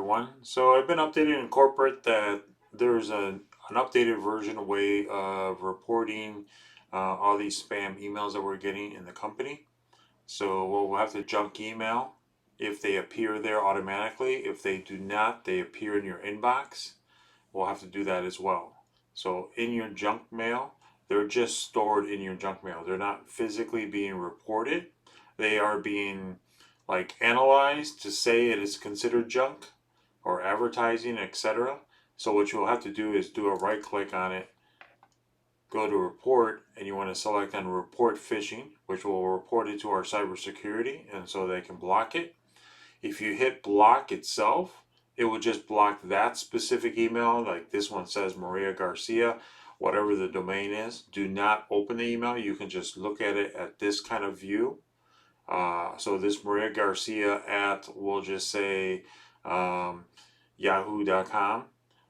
everyone. So I've been updated in corporate that there's an updated version way of reporting all these spam emails that we're getting in the company. So we'll have to junk email if they appear there automatically. If they do not, they appear in your inbox. We'll have to do that as well. So in your junk mail, they're just stored in your junk mail. They're not physically being reported. They are being like analyzed to say it is considered junk or advertising, etc. So what you'll have to do is do a right click on it, go to report, and you want to select on report phishing, which will report it to our cybersecurity, and so they can block it. If you hit block itself, it will just block that specific email. Like this one says Maria Garcia, whatever the domain is. Do not open the email. You can just look at it at this kind of view. So this Maria Garcia at, we'll just say yahoo.com.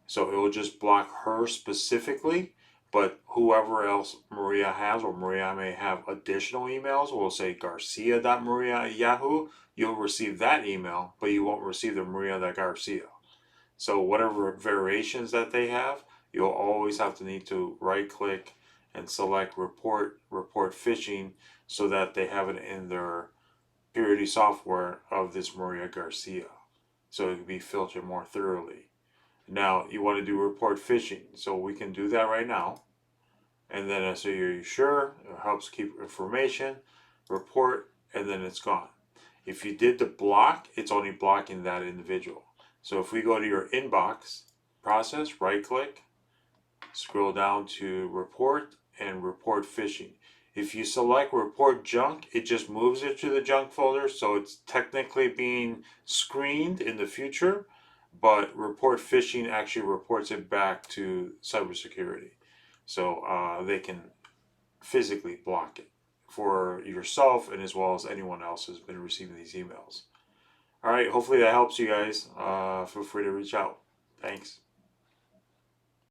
So it will just block her specifically, but whoever else Maria has, or Maria may have additional emails, will say garcia.maria@yahoo. You'll receive that email, but you won't receive the Maria.Garcia. So whatever variations that they have, you'll always have to need to right click and select report phishing, so that they have it in their security software of this Maria Garcia, so it can be filtered more thoroughly. Now you want to do report phishing, so we can do that right now. And then so you're sure, it helps keep information, report, and then it's gone. If you did the block, it's only blocking that individual. So if we go to your inbox process, right click, scroll down to report and report phishing. If you select report junk, it just moves it to the junk folder, so it's technically being screened in the future, but report phishing actually reports it back to cybersecurity. So they can physically block it for yourself and as well as anyone else who's been receiving these emails. All right, hopefully that helps you guys. Feel free to reach out. Thanks.